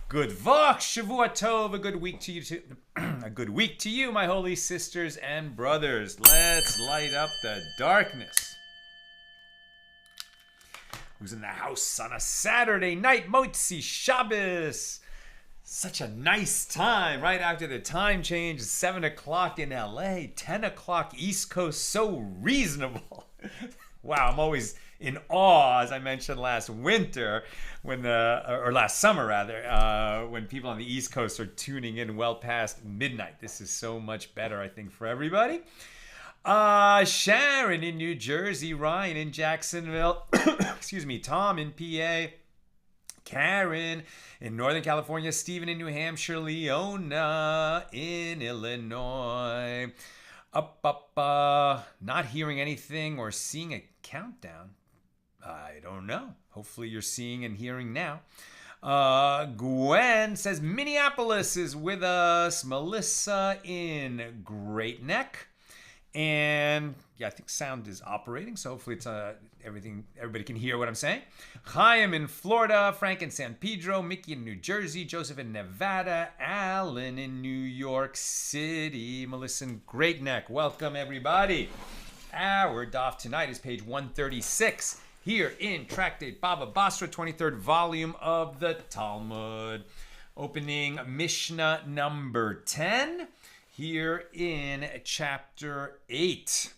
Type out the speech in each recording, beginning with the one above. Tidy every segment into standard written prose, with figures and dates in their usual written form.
Good Vach, Shavua Tov, a good week to you too. A good week to you, my holy sisters and brothers. Let's light up the darkness. Who's in the house on a Saturday night, Motzi Shabbos? Such a nice time, right after the time change. 7 o'clock in LA, 10 o'clock East Coast, so reasonable. Wow, I'm always in awe, as I mentioned last winter, when or last summer rather, when people on the East Coast are tuning in well past midnight. This is so much better, I think, for everybody. Sharon in New Jersey, Ryan in Jacksonville, excuse me, Tom in PA, Karen in Northern California, Stephen in New Hampshire, Leona in Illinois. Not hearing anything or seeing a countdown. I don't know. Hopefully you're seeing and hearing now. Gwen says Minneapolis is with us. Melissa in Great Neck. And yeah, I think sound is operating, so hopefully it's everybody can hear what I'm saying. Chaim in Florida, Frank in San Pedro, Mickey in New Jersey, Joseph in Nevada, Alan in New York City, Melissa in Great Neck. Welcome everybody. Our daf tonight is page 136 here in Tractate Bava Basra, 23rd volume of the Talmud. Opening Mishna number 10. Here in chapter 8.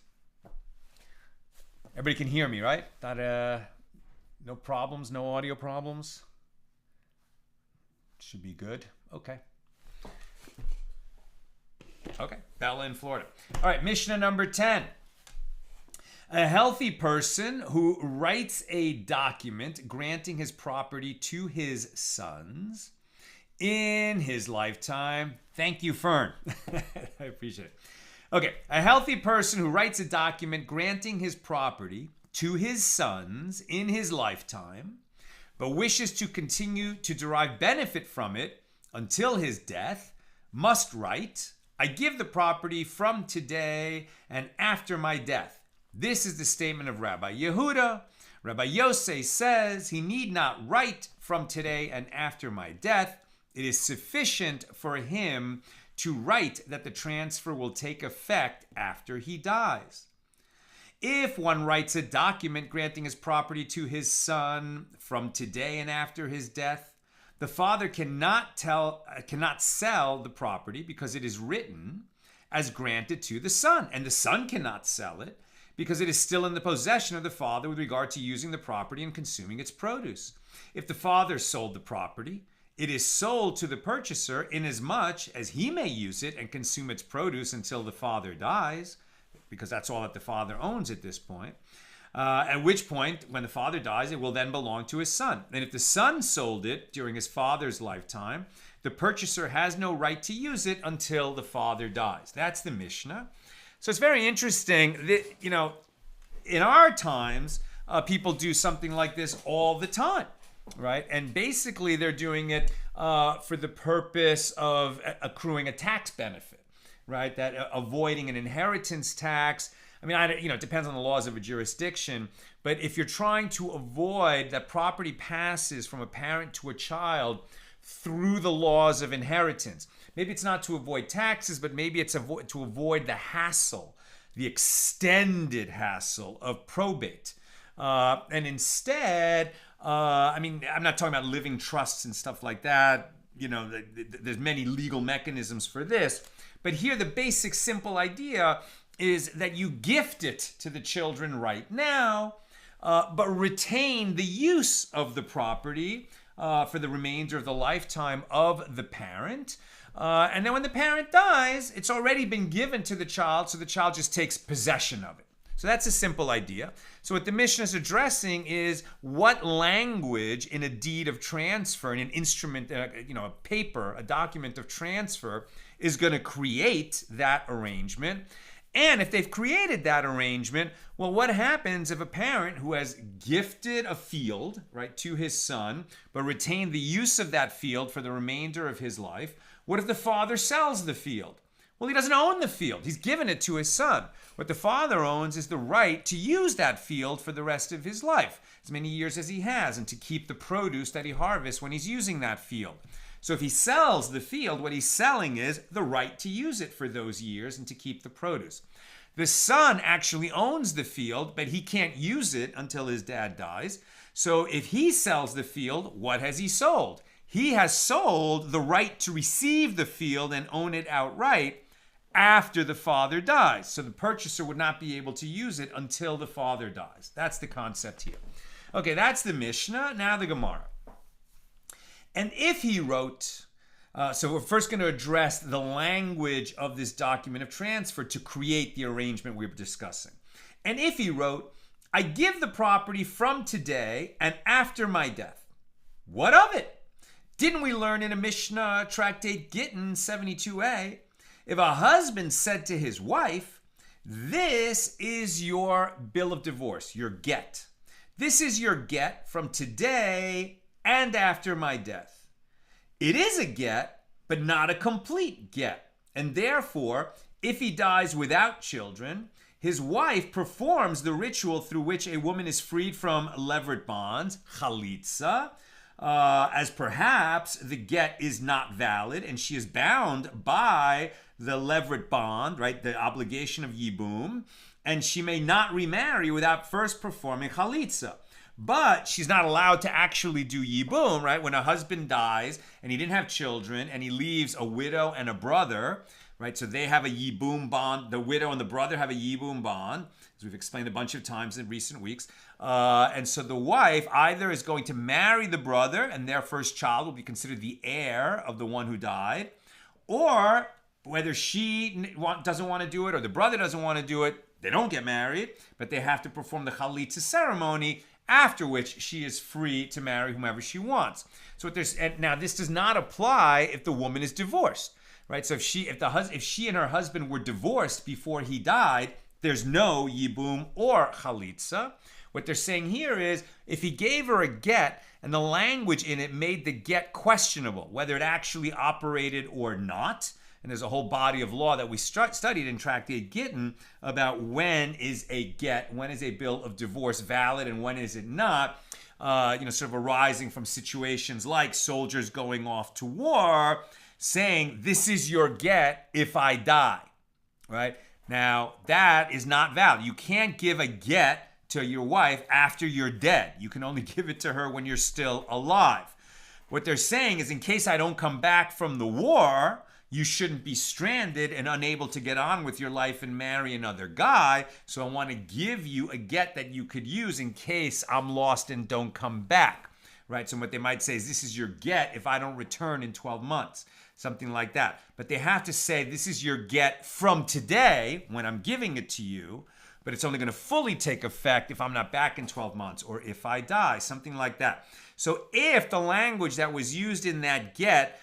Everybody can hear me, right? No problems, no audio problems? Should be good. Okay. Bella in Florida. All right, Mishnah number 10. A healthy person who writes a document granting his property to his sons in his lifetime. Thank you, Fern. I appreciate it. Okay, a healthy person who writes a document granting his property to his sons in his lifetime, but wishes to continue to derive benefit from it until his death, must write, I give the property from today and after my death. This is the statement of Rabbi Yehuda. Rabbi Yosei says he need not write from today and after my death. It is sufficient for him to write that the transfer will take effect after he dies. If one writes a document granting his property to his son from today and after his death, the father cannot sell the property because it is written as granted to the son, and the son cannot sell it because it is still in the possession of the father with regard to using the property and consuming its produce. If the father sold the property, it is sold to the purchaser inasmuch as he may use it and consume its produce until the father dies, because that's all that the father owns at this point. At which point, when the father dies, it will then belong to his son. And if the son sold it during his father's lifetime, the purchaser has no right to use it until the father dies. That's the Mishnah. So it's very interesting that, in our times, people do something like this all the time, right? And basically they're doing it for the purpose of accruing a tax benefit, right? That avoiding an inheritance tax. I mean, it depends on the laws of a jurisdiction, but if you're trying to avoid that property passes from a parent to a child through the laws of inheritance, maybe it's not to avoid taxes, but maybe it's to avoid the hassle, the extended hassle of probate. And instead, I'm not talking about living trusts and stuff like that. There's many legal mechanisms for this. But here, the basic simple idea is that you gift it to the children right now, but retain the use of the property for the remainder of the lifetime of the parent. And then when the parent dies, it's already been given to the child, so the child just takes possession of it. So that's a simple idea. So what the Mishnah is addressing is what language in a deed of transfer, in an instrument, a paper, a document of transfer, is going to create that arrangement. And if they've created that arrangement, well, what happens if a parent who has gifted a field, right, to his son, but retained the use of that field for the remainder of his life, what if the father sells the field? Well, he doesn't own the field. He's given it to his son. What the father owns is the right to use that field for the rest of his life, as many years as he has, and to keep the produce that he harvests when he's using that field. So if he sells the field, what he's selling is the right to use it for those years and to keep the produce. The son actually owns the field, but he can't use it until his dad dies. So if he sells the field, what has he sold? He has sold the right to receive the field and own it outright after the father dies. So the purchaser would not be able to use it until the father dies. That's the concept here. Okay, that's the Mishnah. Now the Gemara. And if he wrote, so we're first going to address the language of this document of transfer to create the arrangement we were discussing. And if he wrote, I give the property from today and after my death. What of it? Didn't we learn in a Mishnah tractate Gittin 72a, if a husband said to his wife, this is your bill of divorce, your get. This is your get from today and after my death. It is a get, but not a complete get. And therefore, if he dies without children, his wife performs the ritual through which a woman is freed from levirate bonds, chalitza, as perhaps the get is not valid and she is bound by the levirate bond, right, the obligation of yibum, and she may not remarry without first performing chalitza. But she's not allowed to actually do yibum, right? When a husband dies and he didn't have children and he leaves a widow and a brother, right? So they have a yibum bond. The widow and the brother have a yibum bond, as we've explained a bunch of times in recent weeks. And so the wife either is going to marry the brother and their first child will be considered the heir of the one who died, or whether she doesn't want to do it or the brother doesn't want to do it, they don't get married, but they have to perform the chalitza ceremony, after which she is free to marry whomever she wants. So now this does not apply if the woman is divorced, right? So if she and her husband were divorced before he died, there's no yibum or chalitza. What they're saying here is if he gave her a get and the language in it made the get questionable, whether it actually operated or not. And there's a whole body of law that we studied in Tractate Gittin about when is a get, when is a bill of divorce valid, and when is it not. Sort of arising from situations like soldiers going off to war, saying, this is your get if I die, right? Now, that is not valid. You can't give a get to your wife after you're dead. You can only give it to her when you're still alive. What they're saying is, in case I don't come back from the war, you shouldn't be stranded and unable to get on with your life and marry another guy. So I want to give you a get that you could use in case I'm lost and don't come back, right? So what they might say is, this is your get if I don't return in 12 months, something like that. But they have to say, this is your get from today when I'm giving it to you, but it's only going to fully take effect if I'm not back in 12 months or if I die, something like that. So if the language that was used in that get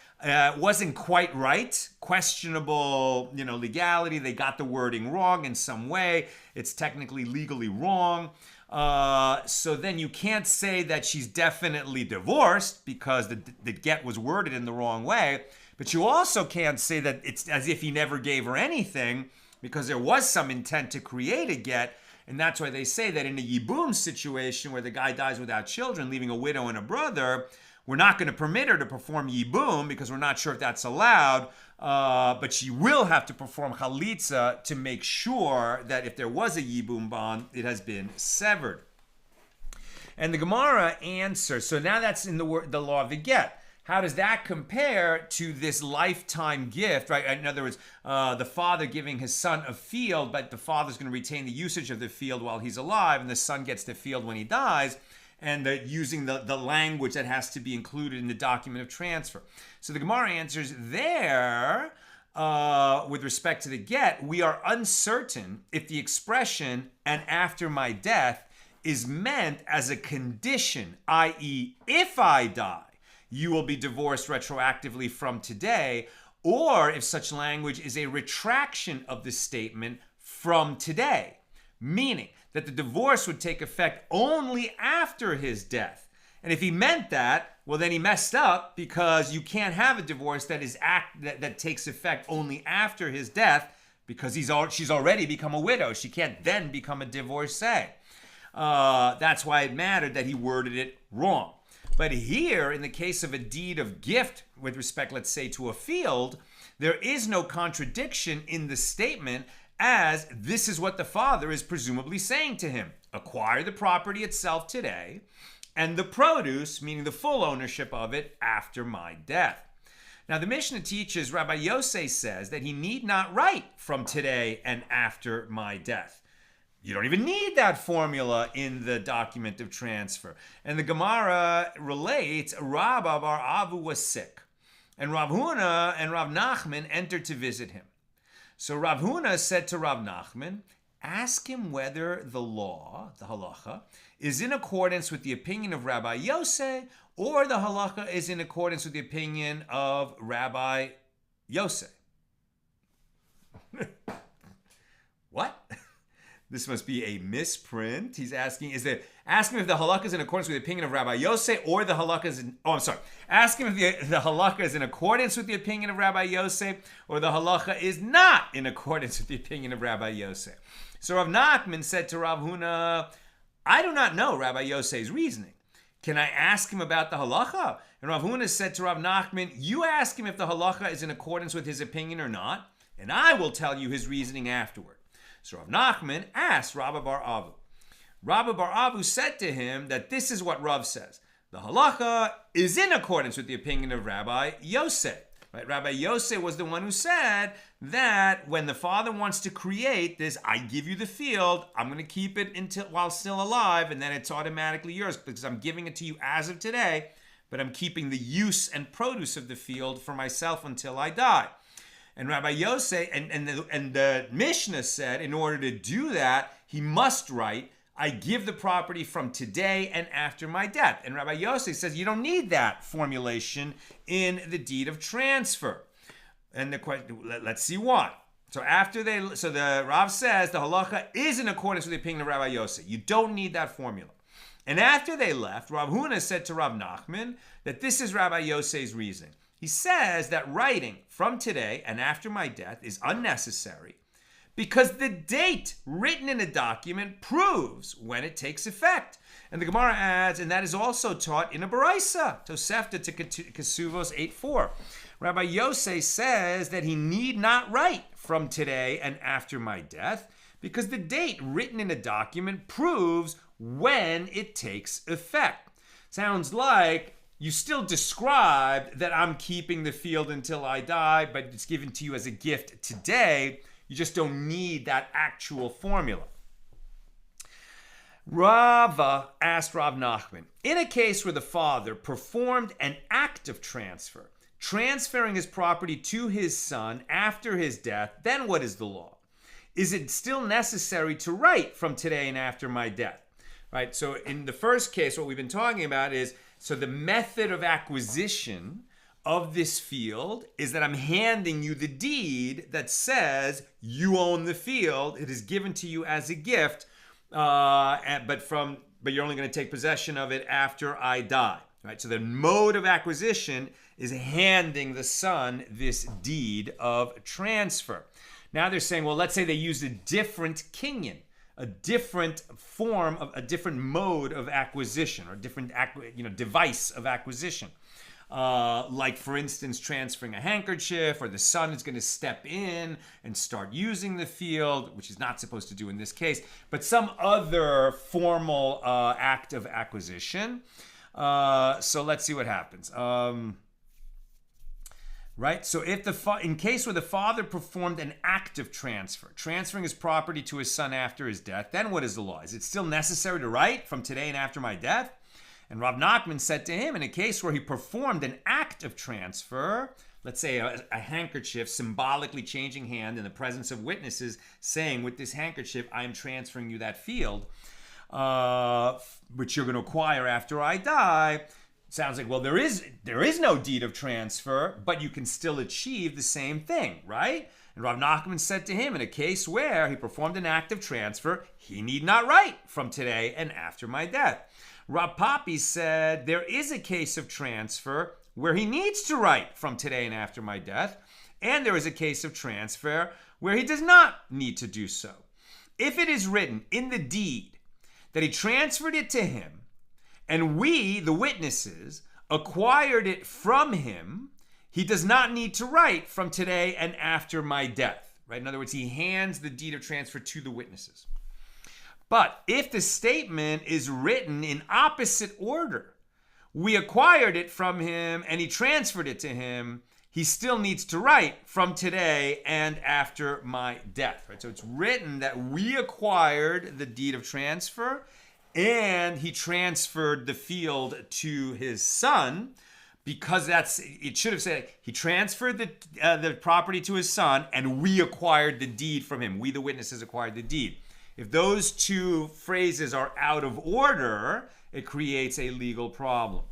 wasn't quite right, questionable, legality, they got the wording wrong in some way, it's technically legally wrong. So then you can't say that she's definitely divorced because the get was worded in the wrong way, but you also can't say that it's as if he never gave her anything because there was some intent to create a get. And that's why they say that in a yibum situation where the guy dies without children, leaving a widow and a brother, we're not going to permit her to perform yibum because we're not sure if that's allowed, but she will have to perform chalitza to make sure that if there was a yibum bond, it has been severed. And the Gemara answers, so now that's in the law of the get. How does that compare to this lifetime gift, right? In other words, the father giving his son a field, but the father's going to retain the usage of the field while he's alive, and the son gets the field when he dies, and using the language that has to be included in the document of transfer. So the Gemara answers there, with respect to the get, we are uncertain if the expression, and after my death, is meant as a condition, i.e., if I die, you will be divorced retroactively from today, or if such language is a retraction of the statement from today, meaning that the divorce would take effect only after his death. And if he meant that, well, then he messed up because you can't have a divorce that takes effect only after his death because she's already become a widow. She can't then become a divorcee. That's why it mattered that he worded it wrong. But here, in the case of a deed of gift with respect, let's say, to a field, there is no contradiction in the statement as this is what the father is presumably saying to him. Acquire the property itself today and the produce, meaning the full ownership of it, after my death. Now, the Mishnah teaches, Rabbi Yosei says that he need not write from today and after my death. You don't even need that formula in the document of transfer. And the Gemara relates, Rabba bar Avu was sick, and Rav Huna and Rav Nachman entered to visit him. So Rav Huna said to Rav Nachman, ask him whether the law, the halacha, is in accordance with the opinion of Rabbi Yosei, or the halacha is in accordance with the opinion of Rabbi Yosei. What? This must be a misprint. He's asking, ask him if the halakha is in accordance with the opinion of Rabbi Yosei, or the halakha is ask him if the halakha is in accordance with the opinion of Rabbi Yosei, or the halakha is not in accordance with the opinion of Rabbi Yosei. So Rav Nachman said to Rav Huna, I do not know Rabbi Yosei's reasoning. Can I ask him about the halacha? And Rav Huna said to Rav Nachman, you ask him if the halacha is in accordance with his opinion or not, and I will tell you his reasoning afterward. So Rav Nachman asked Rabba bar Avu. Rabba bar Avu said to him that this is what Rav says. The halacha is in accordance with the opinion of Rabbi Yosei. Right? Rabbi Yosei was the one who said that when the father wants to create this, I give you the field, I'm going to keep it while still alive, and then it's automatically yours because I'm giving it to you as of today, but I'm keeping the use and produce of the field for myself until I die. And Rabbi Yosei and the Mishna said, in order to do that, he must write, I give the property from today and after my death. And Rabbi Yosei says, you don't need that formulation in the deed of transfer. And the question, let's see why. So the Rav says the halacha is in accordance with the opinion of Rabbi Yosei. You don't need that formula. And after they left, Rav Huna said to Rav Nachman that this is Rabbi Yosei's reasoning. He says that writing from today and after my death is unnecessary because the date written in a document proves when it takes effect. And the Gemara adds, and that is also taught in a Baraisa, Tosefta to Kesuvos 8:4. Rabbi Yosei says that he need not write from today and after my death because the date written in a document proves when it takes effect. Sounds like you still described that I'm keeping the field until I die, but it's given to you as a gift today. You just don't need that actual formula. Rava asked Rav Nachman, in a case where the father performed an act of transfer, transferring his property to his son after his death, then what is the law? is it still necessary to write from today and after my death? Right? So in the first case, what we've been talking about is, so the method of acquisition of this field is that I'm handing you the deed that says you own the field. It is given to you as a gift, but you're only going to take possession of it after I die. Right? So the mode of acquisition is handing the son this deed of transfer. Now they're saying, well, let's say they used a different kinyan, a different form of a different mode of acquisition, or different device of acquisition. Like, for instance, transferring a handkerchief, or the son is going to step in and start using the field, which he's not supposed to do in this case, but some other formal act of acquisition. So let's see what happens. Right? So if in case where the father performed an act of transfer, transferring his property to his son after his death, then what is the law? Is it still necessary to write from today and after my death? And Rav Nachman said to him, in a case where he performed an act of transfer, let's say a handkerchief symbolically changing hand in the presence of witnesses, saying, with this handkerchief, I am transferring you that field, which you're going to acquire after I die. Sounds like, well, there is no deed of transfer, but you can still achieve the same thing, right? And Rav Nachman said to him, in a case where he performed an act of transfer, he need not write from today and after my death. Rav Papi said, there is a case of transfer where he needs to write from today and after my death, and there is a case of transfer where he does not need to do so. If it is written in the deed that he transferred it to him, and we, the witnesses, acquired it from him, he does not need to write from today and after my death. Right? In other words, he hands the deed of transfer to the witnesses. But if the statement is written in opposite order, we acquired it from him and he transferred it to him, he still needs to write from today and after my death. Right? So it's written that we acquired the deed of transfer, and he transferred the field to his son, because it should have said he transferred the property to his son, and we acquired the deed from him. We, the witnesses, acquired the deed. If those two phrases are out of order, it creates a legal problem.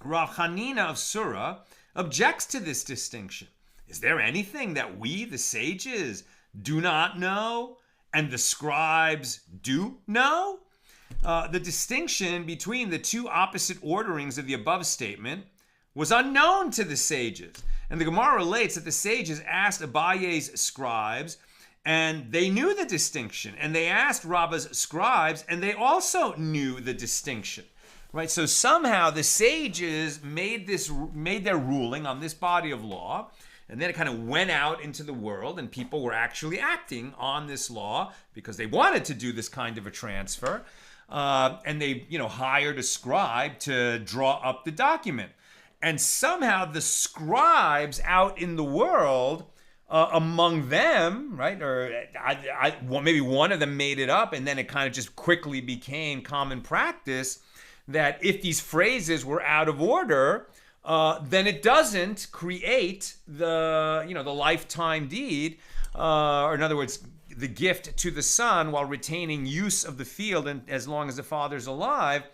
Rav Hanina of Sura objects to this distinction. Is there anything that we, the sages, do not know, and the scribes do know? The distinction between the two opposite orderings of the above statement was unknown to the sages. And the Gemara relates that the sages asked Abaye's scribes, and they knew the distinction. And they asked Rabba's scribes, and they also knew the distinction. Right? So somehow the sages made their ruling on this body of law, and then it kind of went out into the world, and people were actually acting on this law because they wanted to do this kind of a transfer. And they, hired a scribe to draw up the document. And somehow the scribes out in the world, among them, right, or maybe one of them made it up, and then it kind of just quickly became common practice that if these phrases were out of order, then it doesn't create the lifetime deed, or in other words, the gift to the son while retaining use of the field and as long as the father's alive,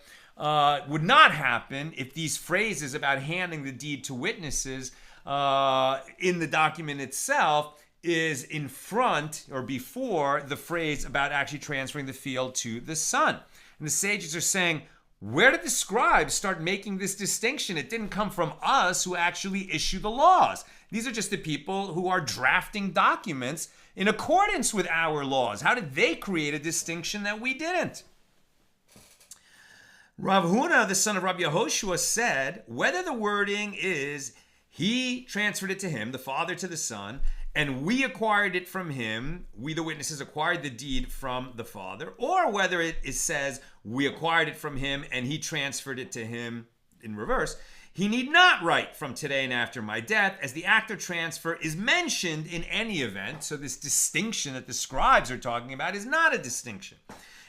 would not happen if these phrases about handing the deed to witnesses in the document itself is in front or before the phrase about actually transferring the field to the son. And the sages are saying, where did the scribes start making this distinction? It didn't come from us who actually issue the laws. These are just the people who are drafting documents in accordance with our laws. How did they create a distinction that we didn't? Rav Huna, the son of Rabbi Yehoshua, said, whether the wording is he transferred it to him, the father to the son, and we acquired it from him, we the witnesses acquired the deed from the father, or whether it says we acquired it from him and he transferred it to him in reverse, he need not write from today and after my death, as the act of transfer is mentioned in any event. So this distinction that the scribes are talking about is not a distinction.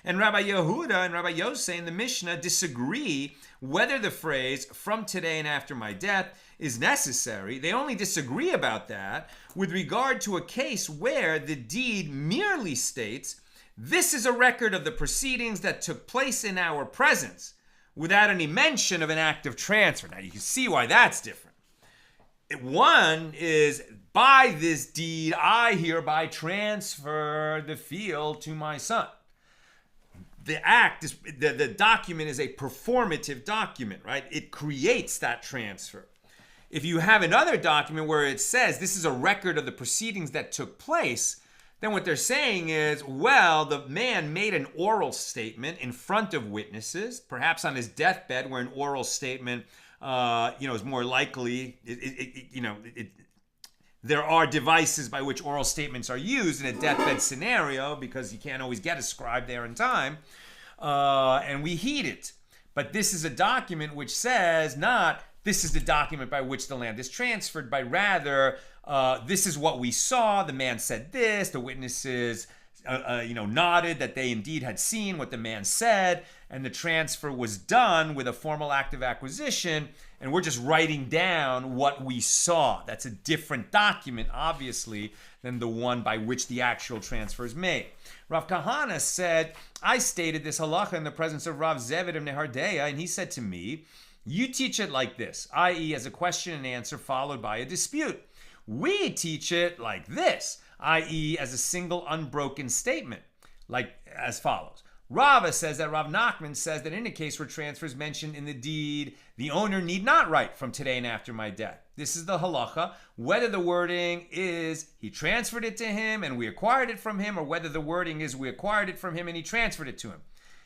And Rabbi Yehuda and Rabbi Yosei in the Mishna disagree whether the phrase from today and after my death is necessary. They only disagree about that with regard to a case where the deed merely states, this is a record of the proceedings that took place in our presence, without any mention of an act of transfer. Now you can see why that's different. One is, by this deed, I hereby transfer the field to my son. The act is, the document is a performative document, right? It creates that transfer. If you have another document where it says this is a record of the proceedings that took place, then what they're saying is, well, the man made an oral statement in front of witnesses, perhaps on his deathbed, where an oral statement, is more likely. There are devices by which oral statements are used in a deathbed scenario because you can't always get a scribe there in time, and we heed it. But this is a document which says not, this is the document by which the land is transferred, but rather, this is what we saw. The man said this. The witnesses, nodded that they indeed had seen what the man said, and the transfer was done with a formal act of acquisition, and we're just writing down what we saw. That's a different document, obviously, than the one by which the actual transfer is made. Rav Kahana said, I stated this halacha in the presence of Rav Zevid of Nehardeya, and he said to me, you teach it like this, i.e. as a question and answer followed by a dispute. We teach it like this, i.e. as a single unbroken statement, like as follows. Rava says that Rav Nachman says that in a case where transfer is mentioned in the deed, the owner need not write from today and after my death. This is the halacha, whether the wording is he transferred it to him and we acquired it from him, or whether the wording is we acquired it from him and he transferred it to him.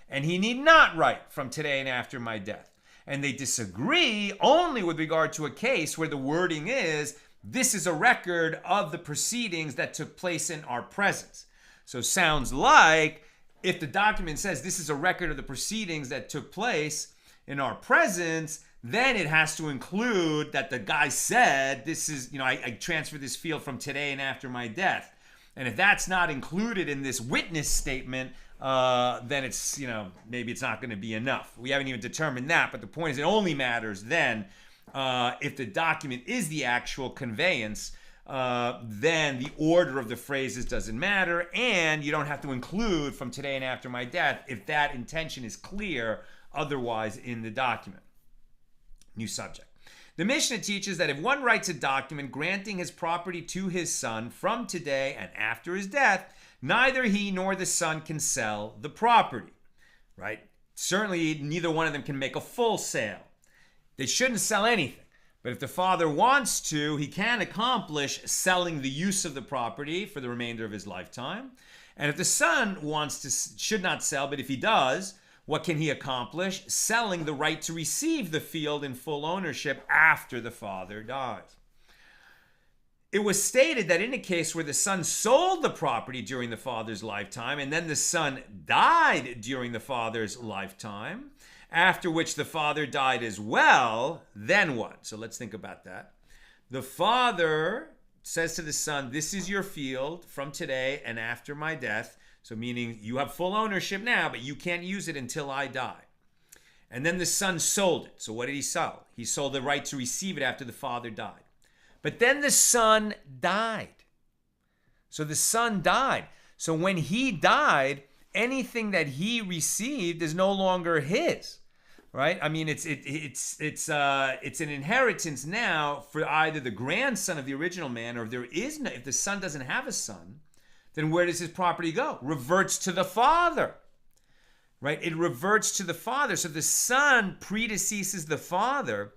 And he need not write from today and after my death. And they disagree only with regard to a case where the wording is, this is a record of the proceedings that took place in our presence. So sounds like if the document says this is a record of the proceedings that took place in our presence, then it has to include that the guy said, this is, I transferred this field from today and after my death. And if that's not included in this witness statement, then it's, maybe it's not going to be enough. We haven't even determined that, but the point is it only matters then if the document is the actual conveyance, then the order of the phrases doesn't matter, and you don't have to include from today and after my death if that intention is clear otherwise in the document. New subject. The Mishnah teaches that if one writes a document granting his property to his son from today and after his death, neither he nor the son can sell the property, right? Certainly, neither one of them can make a full sale. They shouldn't sell anything. But if the father wants to, he can accomplish selling the use of the property for the remainder of his lifetime. And if the son should not sell, but if he does, what can he accomplish? Selling the right to receive the field in full ownership after the father dies. It was stated that in a case where the son sold the property during the father's lifetime and then the son died during the father's lifetime, after which the father died as well, then what? So let's think about that. The father says to the son, this is your field from today and after my death. So meaning you have full ownership now, but you can't use it until I die. And then the son sold it. So what did he sell? He sold the right to receive it after the father died. But then the son died. So the son died. So when he died, anything that he received is no longer his, right? I mean, it's an inheritance now for either the grandson of the original man, or if the son doesn't have a son, then where does his property go? Reverts to the father, right? It reverts to the father. So the son predeceases the father.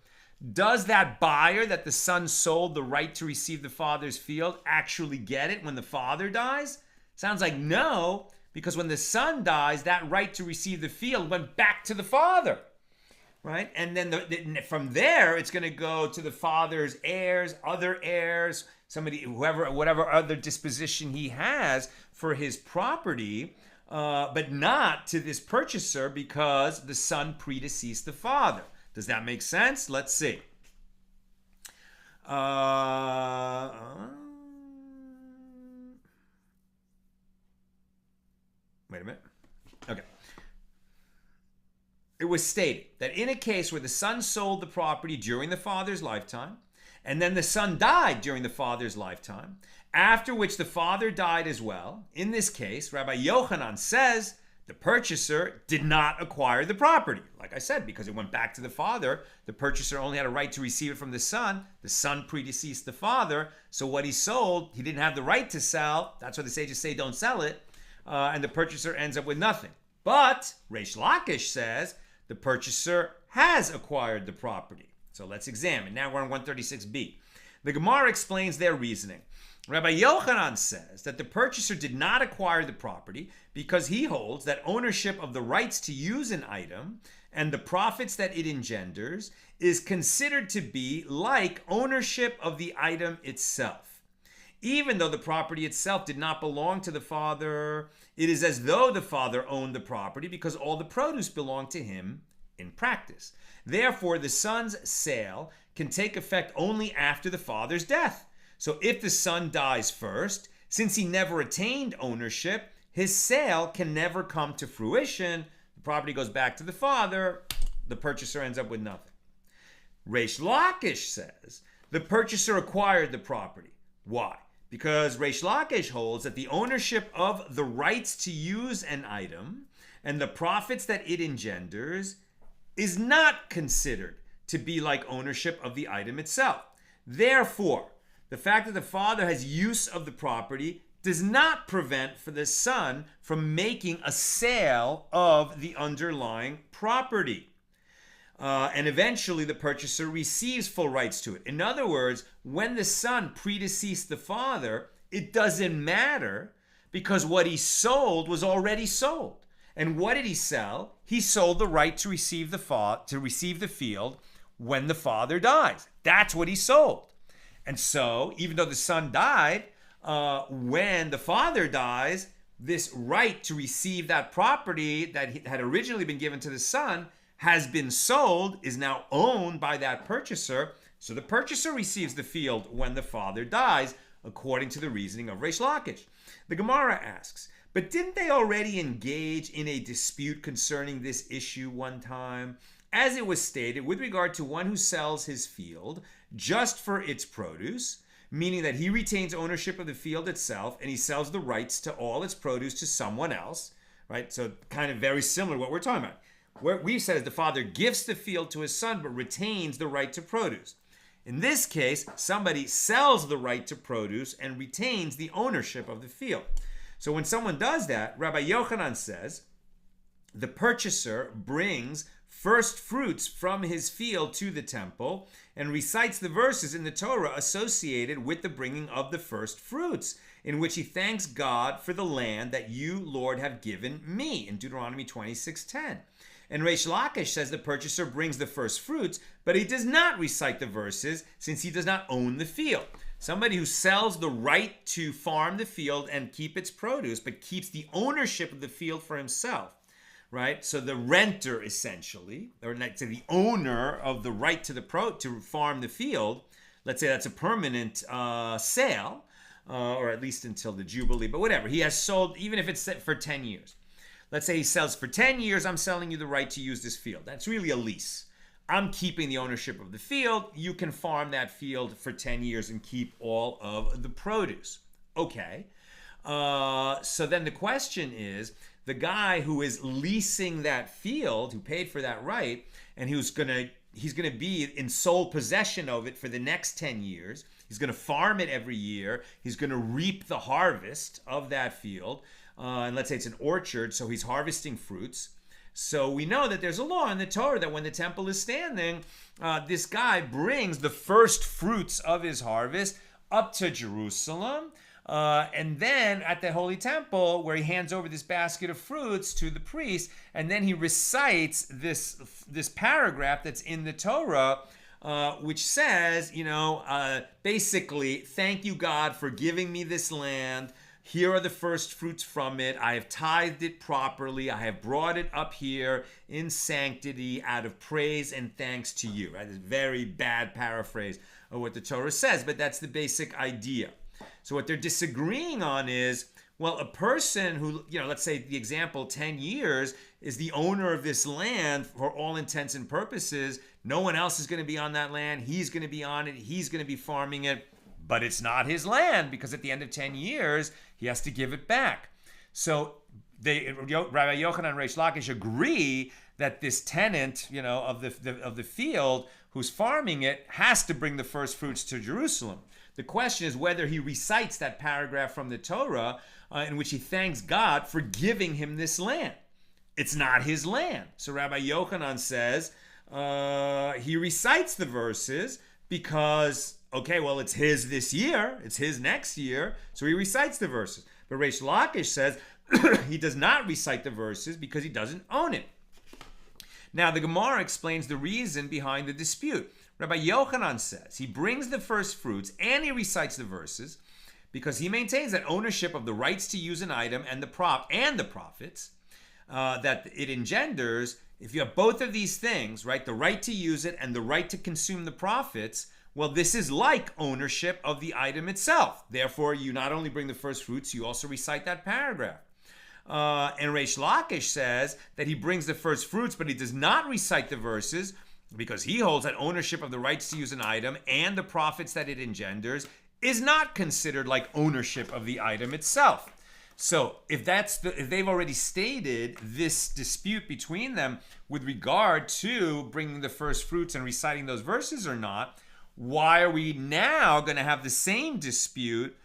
Does that buyer that the son sold the right to receive the father's field actually get it when the father dies? Sounds like no, because when the son dies, that right to receive the field went back to the father, right? And then from there, it's going to go to the father's heirs, other heirs, whatever other disposition he has for his property, but not to this purchaser because the son predeceased the father. Does that make sense? Let's see. Wait a minute. Okay. It was stated that in a case where the son sold the property during the father's lifetime, and then the son died during the father's lifetime, after which the father died as well, in this case, Rabbi Yochanan says the purchaser did not acquire the property. Like I said, because it went back to the father, the purchaser only had a right to receive it from the son. The son predeceased the father, so what he sold, he didn't have the right to sell. That's why the sages say don't sell it, and the purchaser ends up with nothing. But Reish Lakish says the purchaser has acquired the property. So let's examine. Now we're on 136b. The Gemara explains their reasoning. Rabbi Yochanan says that the purchaser did not acquire the property because he holds that ownership of the rights to use an item and the profits that it engenders is considered to be like ownership of the item itself. Even though the property itself did not belong to the father, it is as though the father owned the property because all the produce belonged to him in practice. Therefore, the son's sale can take effect only after the father's death. So if the son dies first, since he never attained ownership, his sale can never come to fruition. The property goes back to the father. The purchaser ends up with nothing. Reish Lakish says the purchaser acquired the property. Why? Because Reish Lakish holds that the ownership of the rights to use an item and the profits that it engenders is not considered to be like ownership of the item itself. Therefore, the fact that the father has use of the property does not prevent for the son from making a sale of the underlying property. And eventually the purchaser receives full rights to it. In other words, when the son predeceased the father, it doesn't matter because what he sold was already sold. And what did he sell? He sold the right to receive the field when the father dies. That's what he sold. And so, even though the son died, when the father dies, this right to receive that property that had originally been given to the son has been sold, is now owned by that purchaser. So the purchaser receives the field when the father dies, according to the reasoning of Reish Lakish. The Gemara asks, but didn't they already engage in a dispute concerning this issue one time? As it was stated, with regard to one who sells his field just for its produce, meaning that he retains ownership of the field itself and he sells the rights to all its produce to someone else, right? So kind of very similar to what we're talking about. What we've said is the father gives the field to his son but retains the right to produce. In this case, somebody sells the right to produce and retains the ownership of the field. So when someone does that, Rabbi Yochanan says, the purchaser brings first fruits from his field to the temple and recites the verses in the Torah associated with the bringing of the first fruits, in which he thanks God for the land that you, Lord, have given me, in Deuteronomy 26:10. And Reish Lakish says the purchaser brings the first fruits, but he does not recite the verses since he does not own the field. Somebody who sells the right to farm the field and keep its produce, but keeps the ownership of the field for himself, right? So the renter, essentially, or let's say the owner of the right to to farm the field, let's say that's a permanent sale, or at least until the Jubilee, but whatever. He has sold, even if it's set for 10 years. Let's say he sells for 10 years, I'm selling you the right to use this field. That's really a lease. I'm keeping the ownership of the field. You can farm that field for 10 years and keep all of the produce. Okay. So then the question is, the guy who is leasing that field, who paid for that right, and he's gonna be in sole possession of it for the next 10 years. He's gonna farm it every year. He's gonna reap the harvest of that field. And let's say it's an orchard, so he's harvesting fruits. So we know that there's a law in the Torah that when the temple is standing, this guy brings the first fruits of his harvest up to Jerusalem. And then at the Holy Temple, where he hands over this basket of fruits to the priest, and then he recites this paragraph that's in the Torah, which says, basically, thank you, God, for giving me this land. Here are the first fruits from it. I have tithed it properly. I have brought it up here in sanctity out of praise and thanks to you. Right? It's a very bad paraphrase of what the Torah says, but that's the basic idea. So what they're disagreeing on is, Well, a person who, let's say the example, 10 years, is the owner of this land for all intents and purposes. No one else is going to be on that land. He's going to be on it. He's going to be farming it. But it's not his land because at the end of 10 years, he has to give it back. So Rabbi Yochanan and Reish Lakish agree that this tenant, of the field who's farming it has to bring the first fruits to Jerusalem. The question is whether he recites that paragraph from the Torah in which he thanks God for giving him this land. It's not his land. So Rabbi Yochanan says he recites the verses because, okay, well, it's his this year, it's his next year, so he recites the verses. But Reish Lakish says he does not recite the verses because he doesn't own it. Now, the Gemara explains the reason behind the dispute. Rabbi Yochanan says he brings the first fruits and he recites the verses because he maintains that ownership of the rights to use an item and the profits that it engenders. If you have both of these things, right, the right to use it and the right to consume the profits, well, this is like ownership of the item itself. Therefore, you not only bring the first fruits, you also recite that paragraph. And Reish Lakish says that he brings the first fruits, but he does not recite the verses because he holds that ownership of the rights to use an item and the profits that it engenders is not considered like ownership of the item itself. So if they've already stated this dispute between them with regard to bringing the first fruits and reciting those verses or not, why are we now going to have the same dispute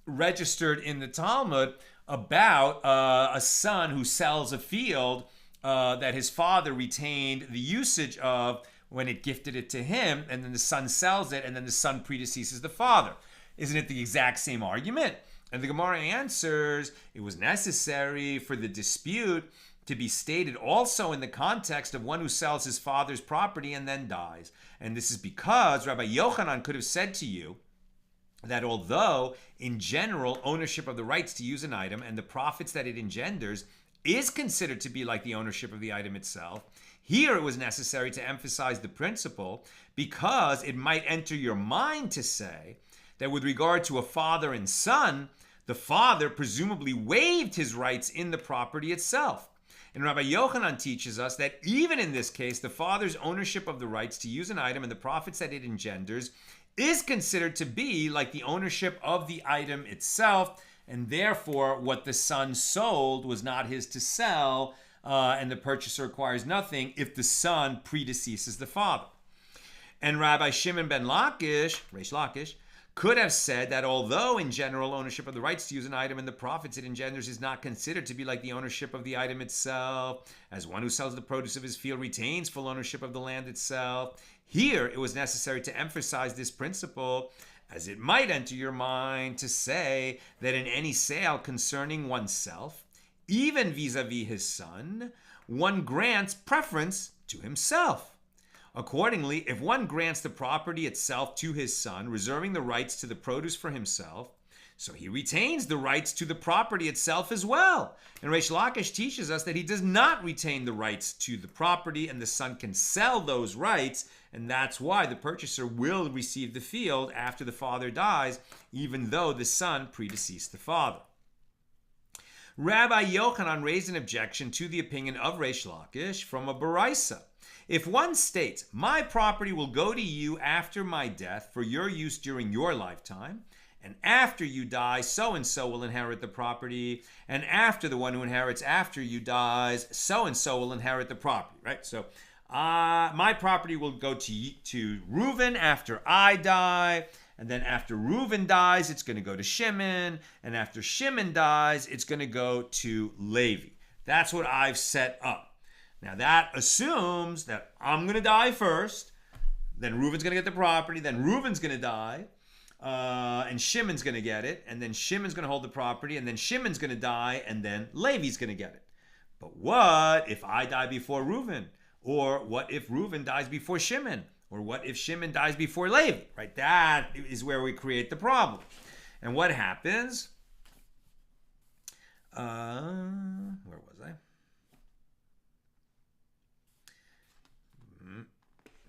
registered in the Talmud about a son who sells a field that his father retained the usage of when it gifted it to him, and then the son sells it, and then the son predeceases the father? Isn't it the exact same argument? And the Gemara answers, it was necessary for the dispute to be stated also in the context of one who sells his father's property and then dies. And this is because Rabbi Yochanan could have said to you that although in general ownership of the rights to use an item and the profits that it engenders is considered to be like the ownership of the item itself, here it was necessary to emphasize the principle because it might enter your mind to say that with regard to a father and son, the father presumably waived his rights in the property itself. And Rabbi Yochanan teaches us that even in this case, the father's ownership of the rights to use an item and the profits that it engenders is considered to be like the ownership of the item itself, and therefore what the son sold was not his to sell, and the purchaser acquires nothing if the son predeceases the father. And Rabbi Shimon ben Lakish, Reish Lakish, could have said that although in general ownership of the rights to use an item and the profits it engenders is not considered to be like the ownership of the item itself, as one who sells the produce of his field retains full ownership of the land itself, here it was necessary to emphasize this principle, as it might enter your mind to say that in any sale concerning oneself, even vis-a-vis his son, one grants preference to himself. Accordingly, if one grants the property itself to his son, reserving the rights to the produce for himself, so he retains the rights to the property itself as well. And Reish Lakish teaches us that he does not retain the rights to the property, and the son can sell those rights, and that's why the purchaser will receive the field after the father dies, even though the son predeceased the father. Rabbi Yochanan raised an objection to the opinion of Reish Lakish from a Baraisa. If one states, my property will go to you after my death for your use during your lifetime, and after you die, so-and-so will inherit the property, and after the one who inherits after you dies, so-and-so will inherit the property, right? So my property will go to Reuven after I die, and then after Reuven dies, it's going to go to Shimon, and after Shimon dies, it's going to go to Lefi. That's what I've set up. Now that assumes that I'm going to die first, then Reuven's going to get the property, then Reuven's going to die, and Shimon's going to get it, and then Shimon's going to hold the property, and then Shimon's going to die, and then Levi's going to get it. But what if I die before Reuven? Or what if Reuven dies before Shimon? Or what if Shimon dies before Lefi? Right? That is where we create the problem. And what happens? Where was I?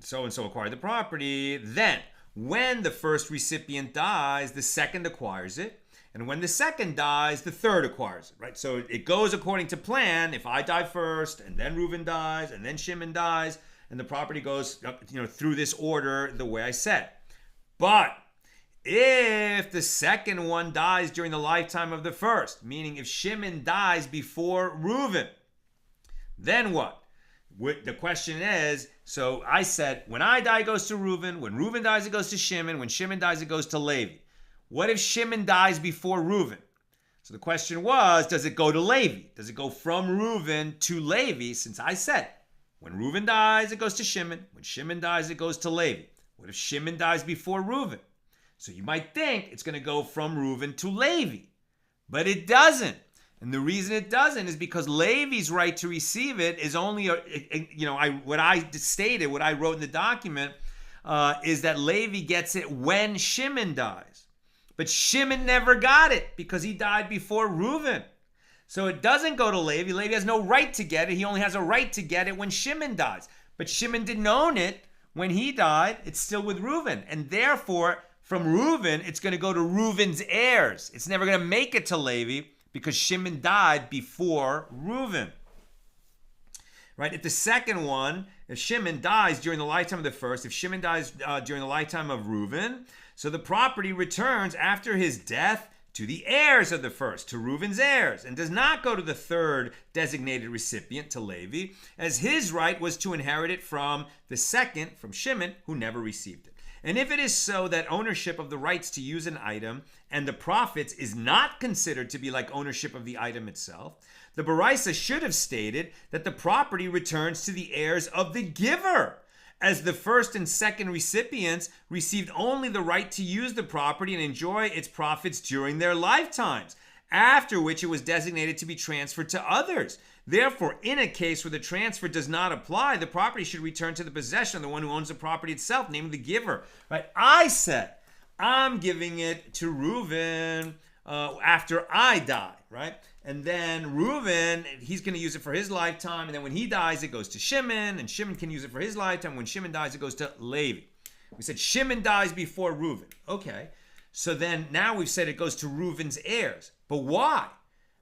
So-and-so acquired the property. Then, when the first recipient dies, the second acquires it. And when the second dies, the third acquires it, right? So it goes according to plan. If I die first, and then Reuven dies, and then Shimon dies, and the property goes, through this order the way I said. But if the second one dies during the lifetime of the first, meaning if Shimon dies before Reuven, then what? The question is, so I said, when I die, it goes to Reuven. When Reuven dies, it goes to Shimon. When Shimon dies, it goes to Levi. What if Shimon dies before Reuven? So the question was, does it go to Levi? Does it go from Reuven to Levi? Since I said, when Reuven dies, it goes to Shimon. When Shimon dies, it goes to Levi. What if Shimon dies before Reuven? So you might think it's going to go from Reuven to Levi, but it doesn't. And the reason it doesn't is because Levi's right to receive it is only, what I wrote in the document is that Levi gets it when Shimon dies. But Shimon never got it because he died before Reuven. So it doesn't go to Levi. Levi has no right to get it. He only has a right to get it when Shimon dies. But Shimon didn't own it when he died. It's still with Reuven. And therefore, from Reuven, it's going to go to Reuven's heirs. It's never going to make it to Levi because Shimon died before Reuven. Right? If the second one, if Shimon dies during the lifetime of the first, if Shimon dies during the lifetime of Reuven, so the property returns after his death to the heirs of the first, to Reuven's heirs, and does not go to the third designated recipient, to Levi, as his right was to inherit it from the second, from Shimon, who never received it. And if it is so that ownership of the rights to use an item and the profits is not considered to be like ownership of the item itself, the Baraisa should have stated that the property returns to the heirs of the giver, as the first and second recipients received only the right to use the property and enjoy its profits during their lifetimes, after which it was designated to be transferred to others. Therefore, in a case where the transfer does not apply, the property should return to the possession of the one who owns the property itself, namely the giver. Right? I said, I'm giving it to Reuven after I die, right? And then Reuven, he's going to use it for his lifetime. And then when he dies, it goes to Shimon. And Shimon can use it for his lifetime. When Shimon dies, it goes to Levi. We said Shimon dies before Reuven. Okay. So then now we've said it goes to Reuven's heirs. But why?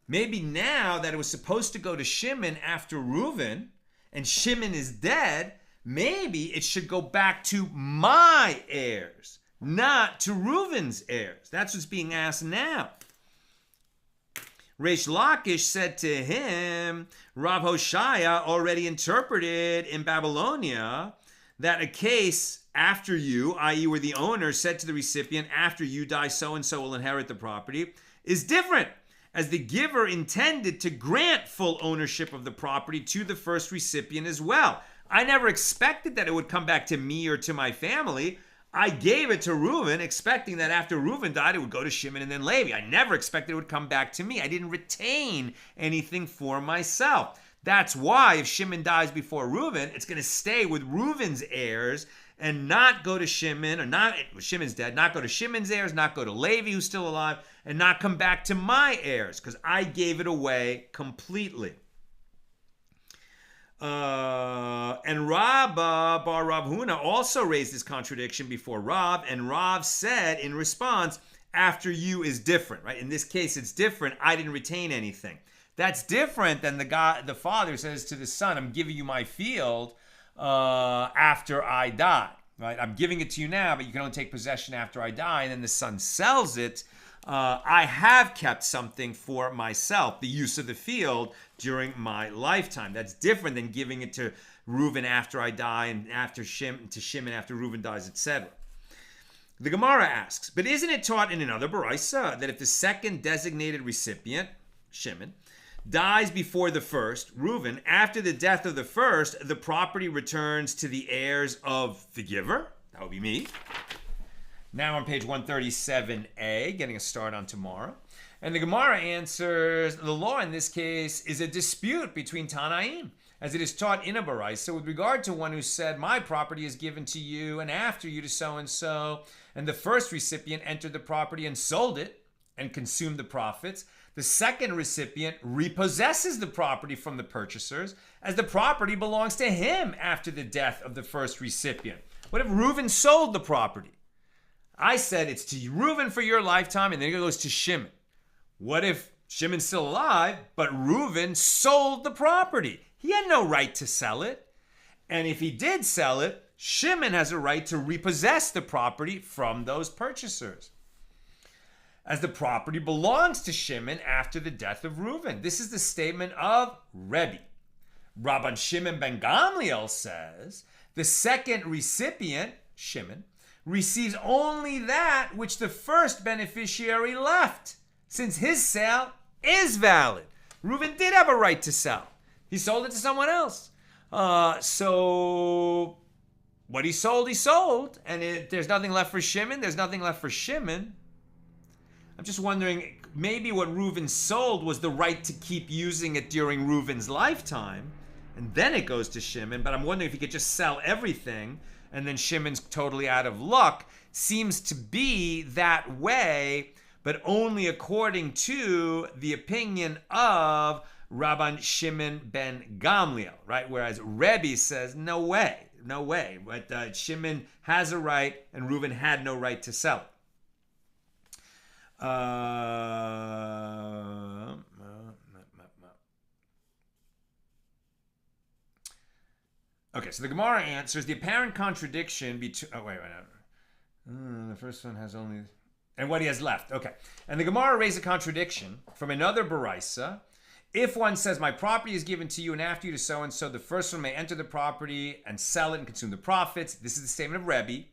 Maybe now that it was supposed to go to Shimon after Reuven, and Shimon is dead, maybe it should go back to my heirs, not to Reuven's heirs. That's what's being asked now. Reish Lakish said to him, Rav Hoshaya already interpreted in Babylonia that a case after you, i.e. where the owner said to the recipient, after you die, so-and-so will inherit the property, is different, as the giver intended to grant full ownership of the property to the first recipient as well. I never expected that it would come back to me or to my family. I gave it to Reuven, expecting that after Reuven died, it would go to Shimon and then Levi. I never expected it would come back to me. I didn't retain anything for myself. That's why if Shimon dies before Reuven, it's going to stay with Reuven's heirs and not go to Shimon, or not, Shimon's dead, not go to Shimon's heirs, not go to Levi, who's still alive, and not come back to my heirs, because I gave it away completely. And Rabba bar Rav Huna also raised this contradiction before Rav, and Rav said in response, after you is different, right? In this case, it's different. I didn't retain anything. That's different than the father says to the son, I'm giving you my field after I die, right? I'm giving it to you now, but you can only take possession after I die. And then the son sells it. I have kept something for myself, the use of the field during my lifetime. That's different than giving it to Reuven after I die and after Shimon after Reuven dies, etc. The Gemara asks, but isn't it taught in another Baraisa that if the second designated recipient, Shimon, dies before the first, Reuven, after the death of the first, the property returns to the heirs of the giver? That would be me. Now on page 137a, getting a start on tomorrow. And the Gemara answers, the law in this case is a dispute between Tanaim, as it is taught in a Baraisa with regard to one who said, my property is given to you and after you to so-and-so, and the first recipient entered the property and sold it and consumed the profits. The second recipient repossesses the property from the purchasers as the property belongs to him after the death of the first recipient. What if Reuven sold the property? I said it's to Reuven for your lifetime and then it goes to Shimon. What if Shimon's still alive, but Reuven sold the property? He had no right to sell it. And if he did sell it, Shimon has a right to repossess the property from those purchasers, as the property belongs to Shimon after the death of Reuven. This is the statement of Rebbe. Rabban Shimon ben Gamliel says the second recipient, Shimon, receives only that which the first beneficiary left, since his sale is valid. Reuven did have a right to sell. He sold it to someone else. So what he sold, and there's nothing left for Shimon. There's nothing left for Shimon. I'm just wondering, maybe what Reuven sold was the right to keep using it during Reuven's lifetime, and then it goes to Shimon. But I'm wondering if he could just sell everything, and then Shimon's totally out of luck. Seems to be that way, but only according to the opinion of Rabban Shimon ben Gamliel, right? Whereas Rebbe says, no way. But Shimon has a right, and Reuven had no right to sell it. Okay, so the Gemara answers the apparent contradiction between. The first one has only. And what he has left. Okay. And the Gemara raised a contradiction from another Baraisa. If one says, my property is given to you and after you to so-and-so, the first one may enter the property and sell it and consume the profits. This is the statement of Rebbe.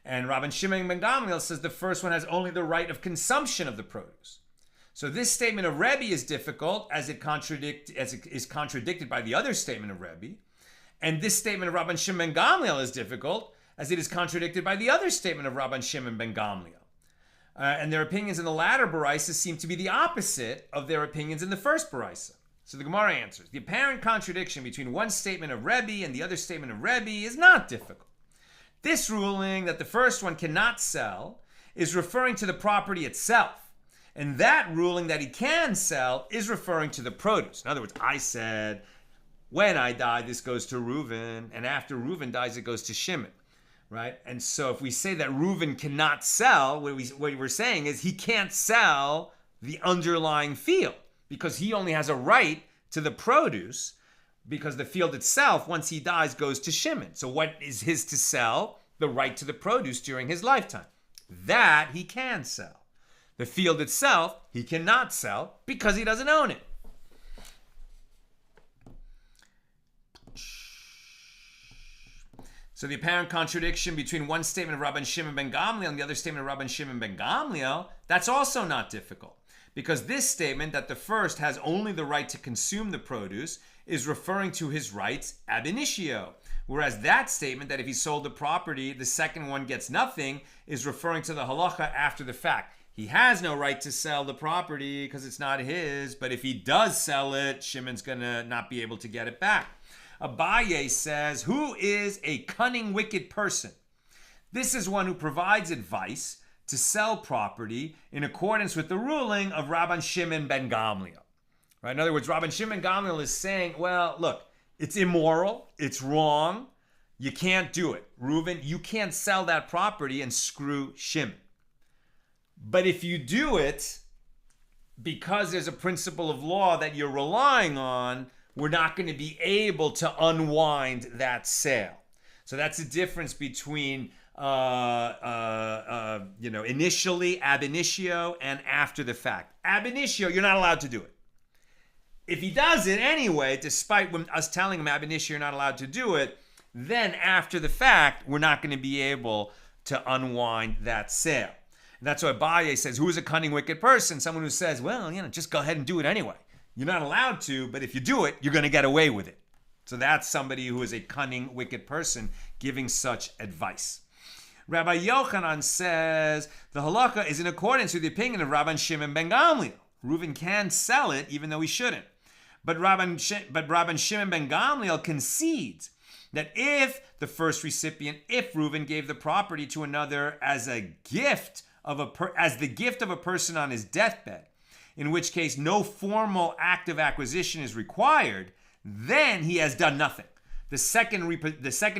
And Rabban Shimon ben Gamliel says the first one has only the right of consumption of the produce. So this statement of Rebbe is difficult as it is contradicted by the other statement of Rebbe. And this statement of Rabban Shimon ben Gamliel is difficult as it is contradicted by the other statement of Rabban Shimon ben Gamliel. And their opinions in the latter Baraisa seem to be the opposite of their opinions in the first Baraisa. So the Gemara answers, the apparent contradiction between one statement of Rebbe and the other statement of Rebbe is not difficult. This ruling that the first one cannot sell is referring to the property itself. And that ruling that he can sell is referring to the produce. In other words, I said, when I die, this goes to Reuven, and after Reuven dies, it goes to Shimon. Right? And so if we say that Reuven cannot sell, what we're saying is he can't sell the underlying field because he only has a right to the produce because the field itself, once he dies, goes to Shimon. So what is his to sell? The right to the produce during his lifetime. That he can sell. The field itself, he cannot sell because he doesn't own it. So the apparent contradiction between one statement of Rabban Shimon ben Gamliel and the other statement of Rabban Shimon ben Gamliel, that's also not difficult. Because this statement that the first has only the right to consume the produce is referring to his rights ab initio. Whereas that statement that if he sold the property, the second one gets nothing, is referring to the halacha after the fact. He has no right to sell the property because it's not his, but if he does sell it, Shimon's going to not be able to get it back. Abaye says, who is a cunning, wicked person? This is one who provides advice to sell property in accordance with the ruling of Rabban Shimon ben Gamliel. Right? In other words, Rabban Shimon ben Gamliel is saying, well, look, it's immoral, it's wrong, you can't do it. Reuven, you can't sell that property and screw Shimon. But if you do it, because there's a principle of law that you're relying on, we're not going to be able to unwind that sale. So that's the difference between, initially, ab initio, and after the fact. Ab initio, you're not allowed to do it. If he does it anyway, despite us telling him ab initio, you're not allowed to do it, then after the fact, we're not going to be able to unwind that sale. And that's why Abaye says, who is a cunning, wicked person? Someone who says, well, just go ahead and do it anyway. You're not allowed to, but if you do it, you're going to get away with it. So that's somebody who is a cunning, wicked person giving such advice. Rabbi Yochanan says the halakha is in accordance with the opinion of Rabban Shimon ben Gamliel. Reuven can sell it even though he shouldn't. But Rabban Shimon ben Gamliel concedes that if the first recipient, if Reuven gave the property to another as the gift of a person on his deathbed, in which case no formal act of acquisition is required, then he has done nothing. the second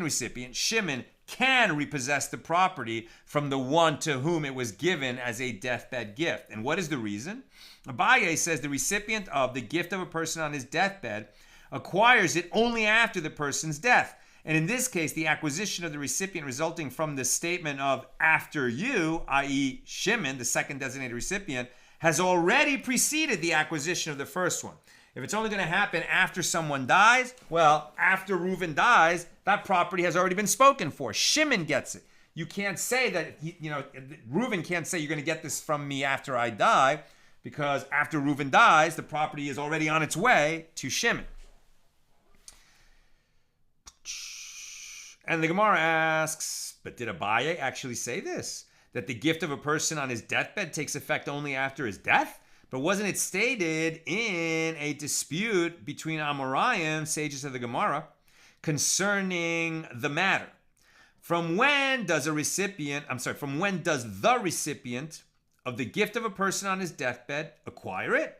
recipient, Shimon, can repossess the property from the one to whom it was given as a deathbed gift. And what is the reason? Abaye says the recipient of the gift of a person on his deathbed acquires it only after the person's death. And in this case, the acquisition of the recipient resulting from the statement of after you, i.e. Shimon, the second designated recipient, has already preceded the acquisition of the first one. If it's only going to happen after someone dies, well, after Reuven dies, that property has already been spoken for. Shimon gets it. You can't say that, Reuven can't say you're going to get this from me after I die, because after Reuven dies, the property is already on its way to Shimon. And the Gemara asks, but did Abaye actually say this? That the gift of a person on his deathbed takes effect only after his death? But wasn't it stated in a dispute between Amoraim, sages of the Gemara, concerning the matter? From when does the recipient of the gift of a person on his deathbed acquire it?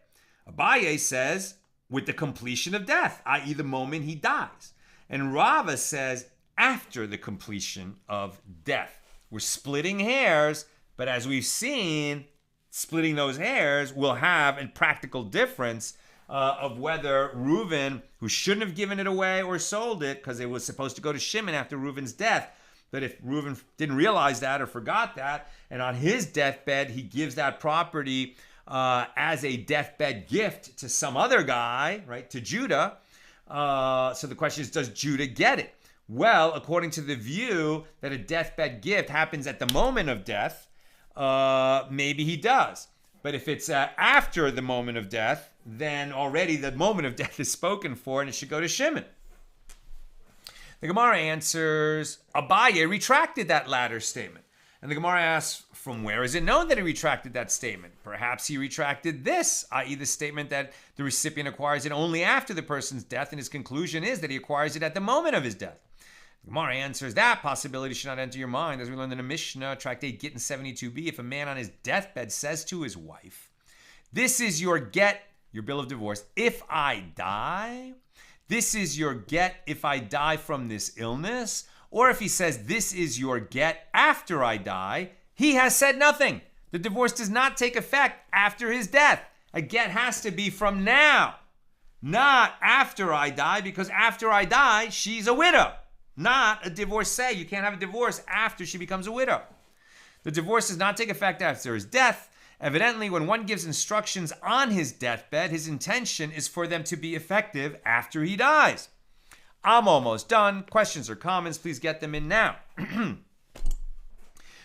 Abaye says, with the completion of death, i.e. the moment he dies. And Rava says, after the completion of death. We're splitting hairs, but as we've seen, splitting those hairs will have a practical difference of whether Reuven, who shouldn't have given it away or sold it because it was supposed to go to Shimon after Reuven's death, but if Reuven didn't realize that or forgot that, and on his deathbed he gives that property as a deathbed gift to some other guy, right, to Judah. So the question is, does Judah get it? Well, according to the view that a deathbed gift happens at the moment of death, maybe he does. But if it's after the moment of death, then already the moment of death is spoken for and it should go to Shimon. The Gemara answers, Abaye retracted that latter statement. And the Gemara asks, from where is it known that he retracted that statement? Perhaps he retracted this, i.e. the statement that the recipient acquires it only after the person's death, and his conclusion is that he acquires it at the moment of his death. The Gemara answers that possibility should not enter your mind, as we learned in the Mishna, Tractate Gittin 72b, if a man on his deathbed says to his wife, this is your get, your bill of divorce, if I die. This is your get if I die from this illness. Or if he says, this is your get after I die, he has said nothing. The divorce does not take effect after his death. A get has to be from now, not after I die, because after I die, she's a widow. Not a divorcee. You can't have a divorce after she becomes a widow. The divorce does not take effect after his death. Evidently, when one gives instructions on his deathbed, his intention is for them to be effective after he dies. I'm almost done. Questions or comments, please get them in now.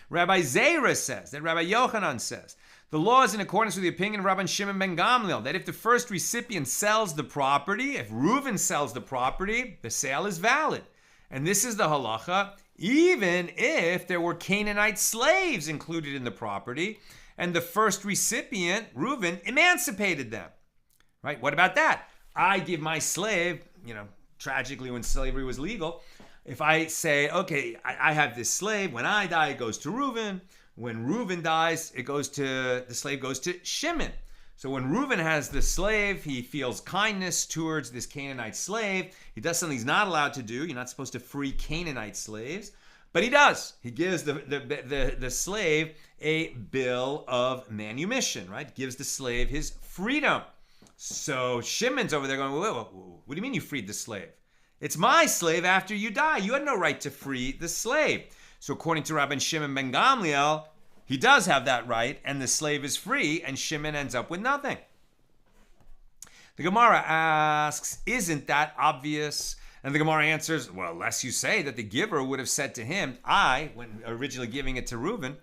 Rabbi Zera says, that Rabbi Yochanan says, the law is in accordance with the opinion of Rabban Shimon ben Gamliel, that if the first recipient sells the property, if Reuven sells the property, the sale is valid. And this is the halacha, even if there were Canaanite slaves included in the property, and the first recipient, Reuven, emancipated them. Right? What about that? I give my slave, tragically when slavery was legal, if I say, okay, I have this slave, when I die, it goes to Reuven. When Reuven dies, the slave goes to Shimon. So when Reuven has the slave, he feels kindness towards this Canaanite slave. He does something he's not allowed to do. You're not supposed to free Canaanite slaves. But he does. He gives the slave a bill of manumission, right? Gives the slave his freedom. So Shimon's over there going, whoa, what do you mean you freed the slave? It's my slave after you die. You had no right to free the slave. So according to Rabban Shimon ben Gamliel, he does have that right, and the slave is free, and Shimon ends up with nothing. The Gemara asks, isn't that obvious? And the Gemara answers, well, lest you say that the giver would have said to him, when originally giving it to Reuven,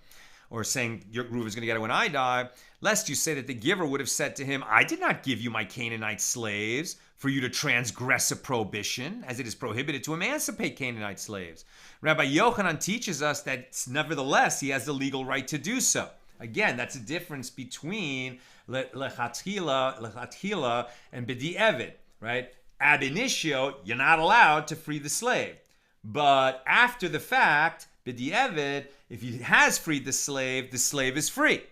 or saying Reuven's going to get it when I die, lest you say that the giver would have said to him, I did not give you my Canaanite slaves for you to transgress a prohibition, as it is prohibited to emancipate Canaanite slaves. Rabbi Yochanan teaches us that nevertheless he has the legal right to do so. Again, that's a difference between lechatchila and b'di'evid, right? Ab initio, you're not allowed to free the slave. But after the fact, b'di'evid, if he has freed the slave is free.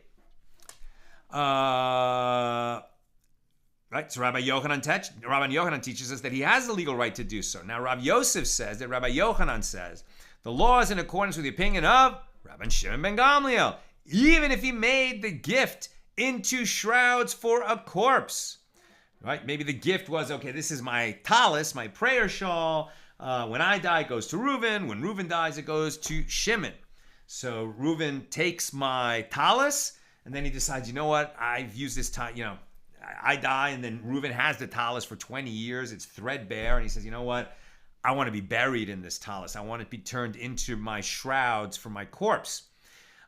Right? So Rabbi Yochanan teaches us that he has the legal right to do so. Now, Rav Yosef says that Rabbi Yochanan says the law is in accordance with the opinion of Rabbi Shimon ben Gamliel, even if he made the gift into shrouds for a corpse. Right? Maybe the gift was, okay, this is my talis, my prayer shawl. When I die, it goes to Reuven. When Reuven dies, it goes to Shimon. So Reuven takes my talis, and then he decides, you know what? I've used this time, I die, and then Reuven has the talis for 20 years. It's threadbare, and he says, you know what? I want to be buried in this talis. I want it to be turned into my shrouds for my corpse.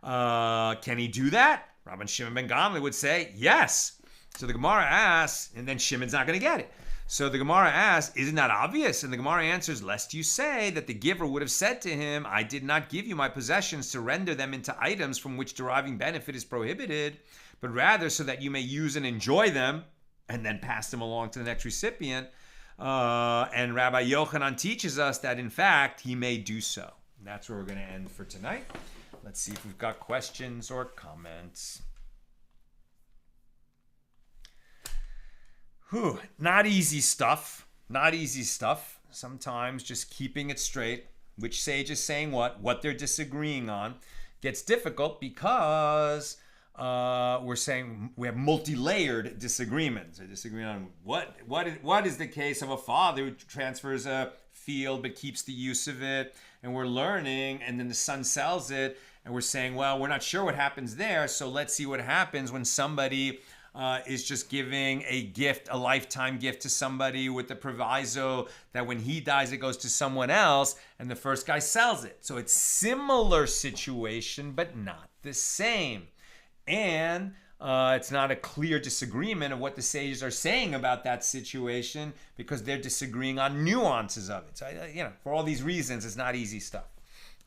Can he do that? Rabbi Shimon ben Gamliel would say, yes. So the Gemara asks, and then Shimon's not going to get it. So the Gemara asks, isn't that obvious? And the Gemara answers, lest you say that the giver would have said to him, I did not give you my possessions to render them into items from which deriving benefit is prohibited, but rather so that you may use and enjoy them and then pass them along to the next recipient. And Rabbi Yochanan teaches us that, in fact, he may do so. And that's where we're going to end for tonight. Let's see if we've got questions or comments. Not easy stuff. Not easy stuff. Sometimes just keeping it straight, which sage is saying what they're disagreeing on, gets difficult because we're saying we have multi-layered disagreements. They're disagreeing on what is the case of a father who transfers a field but keeps the use of it, and we're learning, and then the son sells it, and we're saying, well, we're not sure what happens there, so let's see what happens when somebody is just giving a gift, a lifetime gift to somebody with the proviso that when he dies, it goes to someone else, and the first guy sells it. So it's similar situation, but not the same. And it's not a clear disagreement of what the sages are saying about that situation because they're disagreeing on nuances of it. So, for all these reasons, it's not easy stuff.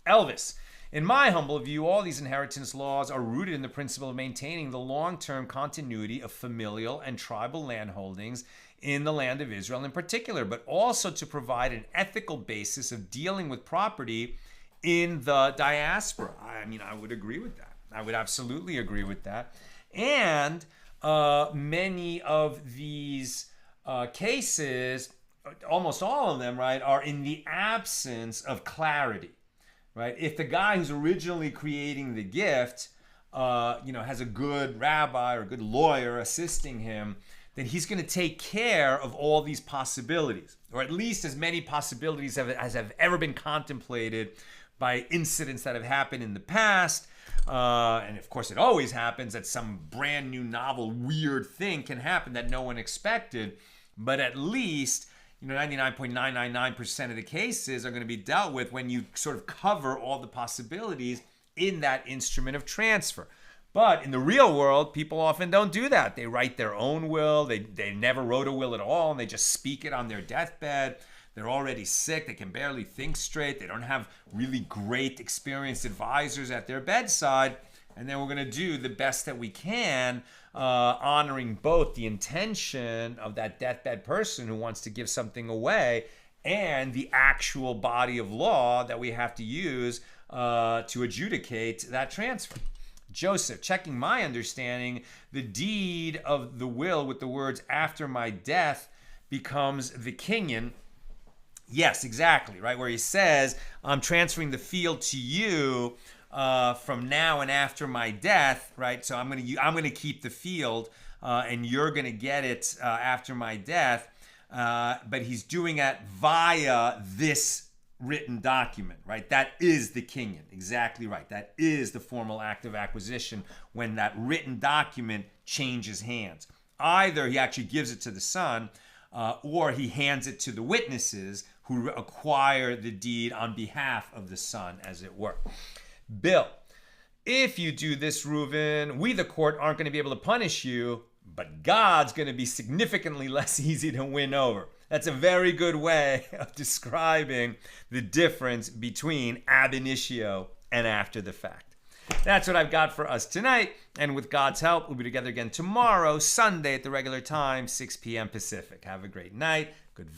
Elvis. In my humble view, all these inheritance laws are rooted in the principle of maintaining the long-term continuity of familial and tribal landholdings in the land of Israel in particular, but also to provide an ethical basis of dealing with property in the diaspora. I would agree with that. I would absolutely agree with that. And many of these cases, almost all of them, right, are in the absence of clarity. Right? If the guy who's originally creating the gift, has a good rabbi or a good lawyer assisting him, then he's going to take care of all these possibilities, or at least as many possibilities as have ever been contemplated by incidents that have happened in the past. And of course, it always happens that some brand new, novel, weird thing can happen that no one expected. But at least 99.999% of the cases are going to be dealt with when you sort of cover all the possibilities in that instrument of transfer. But in the real world, people often don't do that. They write their own will. They never wrote a will at all, and they just speak it on their deathbed. They're already sick. They can barely think straight. They don't have really great, experienced advisors at their bedside. And then we're going to do the best that we can, honoring both the intention of that deathbed person who wants to give something away and the actual body of law that we have to use to adjudicate that transfer. Joseph, checking my understanding, the deed of the will with the words after my death becomes the kinyan. Yes, exactly, right? Where he says, I'm transferring the field to you from now and after my death, right? So I'm gonna keep the field, and you're gonna get it after my death. But he's doing it via this written document, right? That is the kinyan, exactly right. That is the formal act of acquisition when that written document changes hands. Either he actually gives it to the son, or he hands it to the witnesses who acquire the deed on behalf of the son, as it were. Bill, if you do this, Reuven, we, the court, aren't going to be able to punish you, but God's going to be significantly less easy to win over. That's a very good way of describing the difference between ab initio and after the fact. That's what I've got for us tonight, and with God's help, we'll be together again tomorrow, Sunday at the regular time, 6 p.m. Pacific. Have a great night. Good